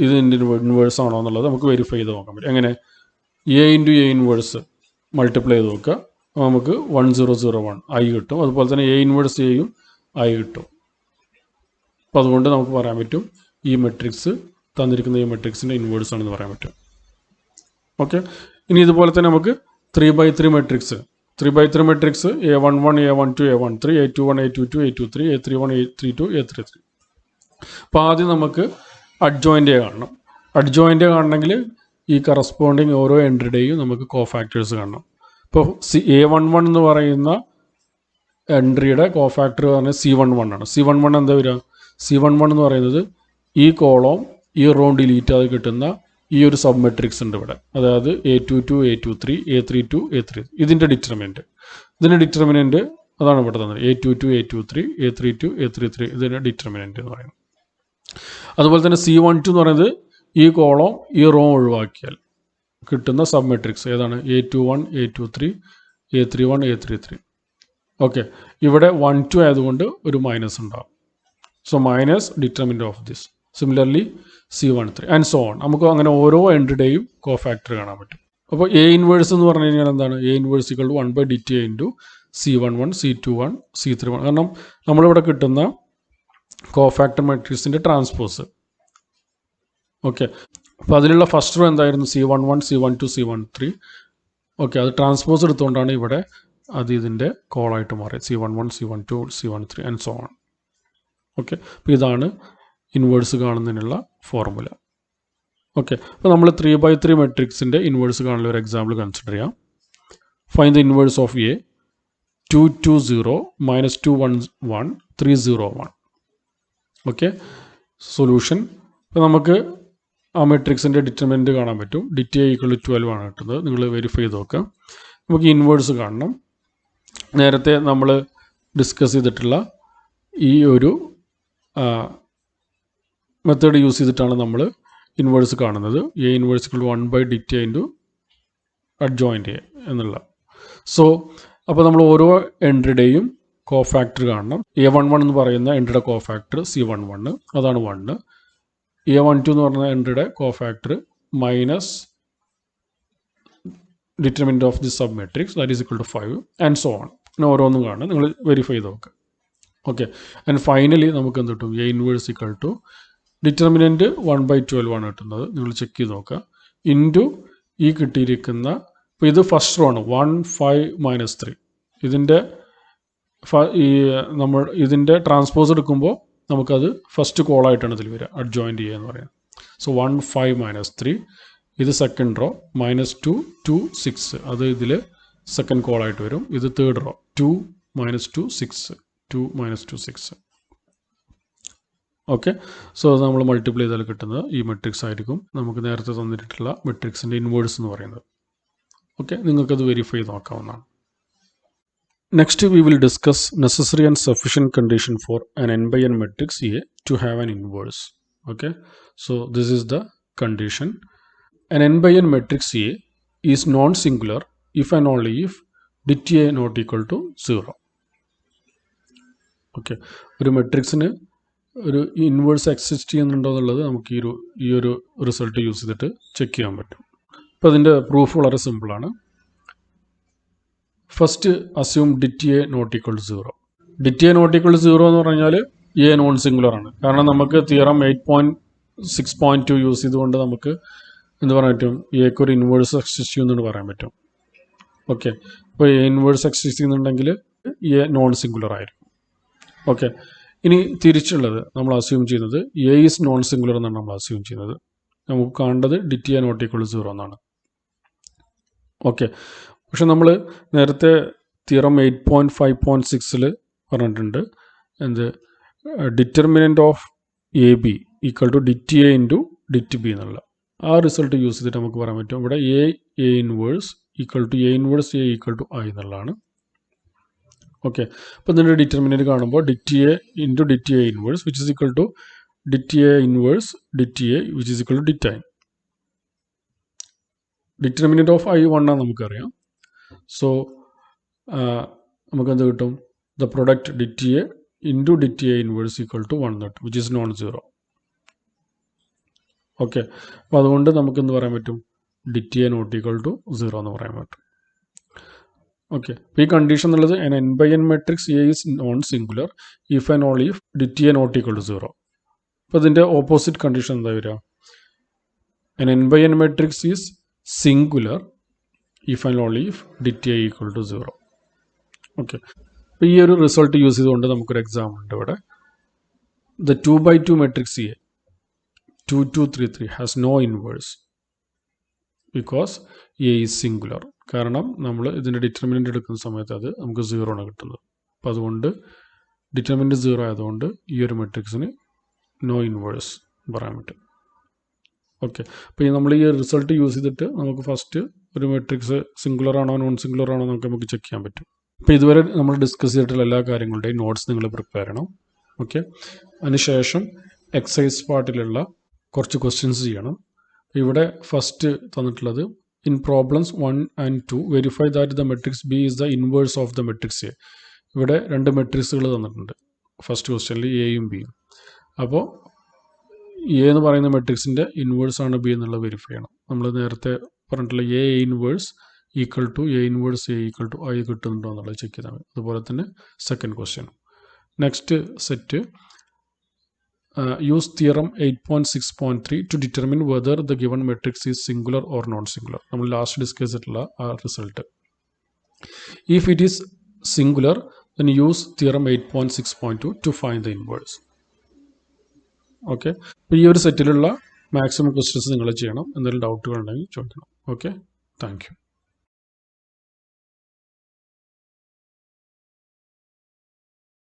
[SPEAKER 1] ഇതിൻ്റെ ഇൻവേഴ്സ് ആണോ എന്നുള്ളത് നമുക്ക് വെരിഫൈ ചെയ്ത് നോക്കാൻ പറ്റും. എങ്ങനെ? A into A inverse multiply ചെയ്ത് നോക്കുക, നമുക്ക് 1001 ആയി കിട്ടും. അതുപോലെ തന്നെ A ഇൻവേഴ്സ് Aയും ആയി കിട്ടും. അപ്പോൾ അതുകൊണ്ട് നമുക്ക് പറയാൻ പറ്റും ഈ മെട്രിക്സ് തന്നിരിക്കുന്ന ഈ മെട്രിക്സിൻ്റെ ഇൻവേഴ്സ് ആണെന്ന് പറയാൻ പറ്റും. ഓക്കെ, ഇനി ഇതുപോലെ തന്നെ നമുക്ക് 3/3 matrix A11 A12 A13 A21 A22 A23 A31 A32 A33. അപ്പോൾ ആദ്യം നമുക്ക് അഡ്ജോയിൻ്റ് കാണണം. അഡ്ജോയിൻ്റ് കാണണമെങ്കിൽ ഈ കറസ്പോണ്ടിങ് ഓരോ എൻട്രിയുടെയും നമുക്ക് കോഫാക്ടേഴ്സ് കാണണം. ഇപ്പോൾ A11 എന്ന് പറയുന്ന എൻട്രിയുടെ കോഫാക്ടർ പറഞ്ഞാൽ C11 ആണ്. C11 എന്താ വരിക? C11 എന്ന് പറയുന്നത് ഈ കോളം ഈ റോ ഡിലീറ്റ് ആയി കിട്ടുന്ന ഈ ഒരു സബ് മെട്രിക്സ് ഉണ്ട് ഇവിടെ, അതായത് A22 A23 A32 A33. ഇതിൻ്റെ ഡിറ്റർമിനൻ്റ് അതാണ് ഇവിടെ തന്നത്, A22 A23 A32 A33. ഇതിൻ്റെ ഡിറ്റർമിനൻ്റ് എന്ന് പറയുന്നത്. അതുപോലെ തന്നെ C12 എന്ന് പറയുന്നത് ഈ കോളം ഈ റോ ഒഴിവാക്കിയാൽ കിട്ടുന്ന സബ് മെട്രിക്സ് ഏതാണ്? A21 A23 A31 A33. Okay, ഇവിടെ 1 2 ആയതുകൊണ്ട് ഒരു മൈനസ് ഉണ്ടാകും. So minus determinant of this. Similarly C13 and so on. നമുക്ക് അങ്ങനെ ഓരോ എൻട്രിയുടെയും കോഫാക്ടർ കാണാൻ പറ്റും. അപ്പോൾ A ഇൻവേഴ്സ് എന്ന് പറഞ്ഞു കഴിഞ്ഞാൽ എന്താണ്? A inverse equal to 1/DTA into C11 C21 C31. കാരണം നമ്മളിവിടെ കിട്ടുന്ന കോഫാക്ടർ മെട്രിക്സിൻ്റെ ട്രാൻസ്പോസ്. ഓക്കെ, അപ്പോൾ അതിലുള്ള ഫസ്റ്റ് റോ എന്തായിരുന്നു? C11 C12 C13. ഓക്കെ, അത് ട്രാൻസ്പോസ് എടുത്തുകൊണ്ടാണ് ഇവിടെ അത് ഇതിൻ്റെ കോളായിട്ട് മാറിയത്, C11 C12 C13 and so on. Okay, അപ്പോൾ ഇതാണ് ഇൻവേഴ്സ് കാണുന്നതിനുള്ള ഫോർമുല. ഓക്കെ, അപ്പോൾ നമ്മൾ 3/3 മെട്രിക്സിൻ്റെ ഇൻവേഴ്സ് കാണുന്ന ഒരു എക്സാമ്പിൾ കൺസിഡർ ചെയ്യാം. Find the inverse of A 2 2 0 minus 2 1 1 3 0 1. Okay, solution. അപ്പോൾ നമുക്ക് ആ മെട്രിക്സിൻ്റെ ഡിറ്റർമിനൻ്റ് കാണാൻ പറ്റും. DTA ഈക്വൽ ടു 12 ആണ് കിട്ടുന്നത്. നിങ്ങൾ വെരിഫൈ ചെയ്ത് നോക്കാം. നമുക്ക് ഇൻവേഴ്സ് കാണണം. നേരത്തെ നമ്മൾ ഡിസ്കസ് ചെയ്തിട്ടുള്ള ഈ ഒരു മെത്തേഡ് യൂസ് ചെയ്തിട്ടാണ് നമ്മൾ ഇൻവേഴ്സ് കാണുന്നത്. A inverse equal to 1/DTA into adjoint A എന്നുള്ള. സോ അപ്പോൾ നമ്മൾ ഓരോ എൻട്രിയുടെയും കോഫാക്ടർ കാണണം. A11 എന്ന് പറയുന്ന എൻട്രിയുടെ കോഫാക്ടർ C11, അതാണ് 1. A12 എന്ന് പറയുന്ന എൻട്രിയുടെ cofactor minus determinant of the sub matrix that is equal to 5 and so on. അങ്ങനെ ഓരോന്നും കാണണം. നിങ്ങൾ വെരിഫൈ ചെയ്ത് നോക്കുക. ഓക്കെ, ആൻഡ് ഫൈനലി നമുക്ക് എന്ത് കിട്ടും? A inverse equal to determinant 1/12 ആണ് കിട്ടുന്നത്. നിങ്ങൾ ചെക്ക് ചെയ്ത് നോക്കുക. ഇൻറ്റു ഈ കിട്ടിയിരിക്കുന്ന, ഇപ്പോൾ ഇത് ഫസ്റ്റ് റോ ആണ് 1 5 മൈനസ് 3. ഇതിൻ്റെ ഇതിൻ്റെ ട്രാൻസ്പോസ് എടുക്കുമ്പോൾ നമുക്കത് ഫസ്റ്റ് കോളായിട്ടാണ് ഇതിൽ വരിക, അഡ്ജോയിൻ്റ് A എന്ന് പറയുന്നത്. So 1 5 minus 3. ഇത് സെക്കൻഡ് റോ -2 2 6. അത് ഇതിൽ സെക്കൻഡ് കോൾ ആയിട്ട് വരും. ഇത് third row 2 minus 2 6 2 minus 2 6. Okay, so അത് നമ്മൾ മൾട്ടിപ്ലൈ ചെയ്താൽ കിട്ടുന്നത് ഈ മെട്രിക്സ് ആയിരിക്കും നമുക്ക് നേരത്തെ തന്നിട്ടുള്ള മെട്രിക്സിൻ്റെ ഇൻവേഴ്സ് എന്ന് പറയുന്നത്. ഓക്കെ, നിങ്ങൾക്കത് വെരിഫൈ ചെയ്ത് നോക്കാവുന്നതാണ്. Next we will discuss necessary and sufficient condition for an n by n matrix A to have an inverse. Okay, so this is the condition. An n by n matrix A is non-singular if and only if dit A not equal to 0. Okay, ഒരു മെട്രിക്സിന് ഒരു ഇൻവേഴ്സ് എക്സിസ്റ്റ് ചെയ്യുന്നുണ്ടോ എന്നുള്ളത് നമുക്ക് ഈ ഒരു റിസൾട്ട് യൂസ് ചെയ്തിട്ട് ചെക്ക് ചെയ്യാൻ പറ്റും. അപ്പോൾ അതിൻ്റെ പ്രൂഫ് വളരെ സിമ്പിളാണ്. First assume det A not equal to 0. Det A not equal to 0 എന്ന് പറഞ്ഞാൽ എ നോൺ സിംഗുലർ ആണ്. കാരണം നമുക്ക് തിയറം 8.6.2 യൂസ് ചെയ്തുകൊണ്ട് നമുക്ക് എന്ത് പറയാൻ പറ്റും, എക്ക് ഒരു ഇൻവേഴ്സ് എക്സിസ്റ്റ് ചെയ്യുന്നുണ്ട് പറയാൻ പറ്റും. ഓക്കെ, അപ്പോൾ എ ഇൻവേഴ്സ് എക്സിസ്റ്റ് ചെയ്യുന്നുണ്ടെങ്കിൽ എ നോൺ സിംഗുലർ ആയിരിക്കും. ഓക്കെ, ഇനി തിരിച്ചുള്ളത് നമ്മൾ അസ്യൂം ചെയ്യുന്നത് എ ഈസ് നോൺ സിംഗുലർ എന്നാണ് നമ്മൾ അസ്യൂം ചെയ്യുന്നത്. നമുക്ക് കാണേണ്ടത് ഡിറ്റ് എ നോട്ട് ഈക്വൽ ടു 0 എന്നാണ്. ഓക്കെ, പക്ഷെ നമ്മൾ നേരത്തെ തിയറം 8.5.6 പറഞ്ഞിട്ടുണ്ട് എന്ത്, determinant of A B equal to det A into det B എന്നുള്ള ആ റിസൾട്ട് യൂസ് ചെയ്തിട്ട് നമുക്ക് പറയാൻ പറ്റും ഇവിടെ A inverse equal to A inverse A equal to I എന്നുള്ളതാണ്. ഓക്കെ, അപ്പോൾ ഇതിൻ്റെ ഡിറ്റർമിനൻ്റ് കാണുമ്പോൾ det A into det A inverse which is equal to det A inverse det A which is equal to det I. Determinant of I 1 ആണ് നമുക്കറിയാം. സോ നമുക്കെന്ത് കിട്ടും, the product det A into det A inverse equal to 1 കിട്ടും വിച്ച് ഇസ് നോൺ 0. ഓക്കെ, അപ്പോൾ അതുകൊണ്ട് നമുക്കെന്ത് പറയാൻ പറ്റും, ഡിറ്റ് എ നോട്ട് ഈക്വൽ ടു 0 എന്ന് പറയാൻ പറ്റും. ഓക്കെ, അപ്പോൾ ഈ കണ്ടീഷൻ എന്നുള്ളത് n by n matrix A is non singular if and only if det A not equal to 0. അപ്പോൾ ഇതിൻ്റെ ഓപ്പോസിറ്റ് കണ്ടീഷൻ എന്താ വരിക, n by n matrix is singular if and only if det A equal to 0. Okay, അപ്പോൾ ഈ ഒരു റിസൾട്ട് യൂസ് ചെയ്തുകൊണ്ട് നമുക്കൊരു എക്സാമ്പിൾ ഉണ്ട് ഇവിടെ. The 2 by 2 matrix A 2 2 3 3 has no inverse because A is singular. കാരണം നമ്മൾ ഇതിൻ്റെ ഡിറ്റർമിനൻ്റ് എടുക്കുന്ന സമയത്ത് അത് നമുക്ക് 0 ആണ് കിട്ടുന്നത്. അപ്പോൾ അതുകൊണ്ട് ഡിറ്റർമിനൻ്റ് 0 ആയതുകൊണ്ട് ഈ ഒരു മെട്രിക്സിന് നോ ഇൻവേഴ്സ് പറയാൻ പറ്റും. ഓക്കെ, അപ്പോൾ നമ്മൾ ഈ റിസൾട്ട് യൂസ് ചെയ്തിട്ട് നമുക്ക് ഫസ്റ്റ് ഒരു മെട്രിക്സ് സിംഗുലർ ആണോ നോൺ സിംഗുലർ ആണോ നമുക്ക് ചെക്ക് ചെയ്യാൻ പറ്റും. അപ്പോൾ ഇതുവരെ നമ്മൾ ഡിസ്കസ് ചെയ്തിട്ടുള്ള എല്ലാ കാര്യങ്ങളുടെയും നോട്ട്സ് നിങ്ങൾ പ്രിപ്പയർ ചെയ്യണം. ഓക്കെ, അതിനുശേഷം എക്സസൈസ് പാർട്ടിലുള്ള കുറച്ച് ക്വസ്റ്റ്യൻസ് ചെയ്യണം. ഇവിടെ ഫസ്റ്റ് തന്നിട്ടുള്ളത് in problems 1 and 2 verify that the matrix B is the inverse of the matrix A. ഇവിടെ രണ്ട് മെട്രിക്സുകൾ തന്നിട്ടുണ്ട് ഫസ്റ്റ് ക്വസ്റ്റ്യനിൽ എയും ബിയും. അപ്പോൾ എ എന്ന് പറയുന്ന മെട്രിക്സിൻ്റെ ഇൻവേഴ്സ് ആണ് ബി എന്നുള്ളത് വെരിഫൈ ചെയ്യണം. നമ്മൾ നേരത്തെ പറഞ്ഞിട്ടുള്ള A inverse equal to A inverse A equal to I കിട്ടുന്നുണ്ടോ എന്നുള്ളത് ചെക്ക് ചെയ്താൽ മതി. അതുപോലെ തന്നെ second question. Next set use theorem 8.6.3 to determine whether the given matrix is singular or non-singular. നമ്മൾ ലാസ്റ്റ് ഡിസ്കസ് ചെയ്തിട്ടുള്ള ആ result. If it is singular, then use theorem 8.6.2 to find the inverse. Okay, അപ്പോൾ ഈ ഒരു സെറ്റിലുള്ള മാക്സിമം ക്വസ്റ്റ്യൻസ് നിങ്ങൾ ചെയ്യണം. എന്തെങ്കിലും ഡൗട്ടുകൾ ഉണ്ടെങ്കിൽ ചോദിക്കണം. Okay, thank you.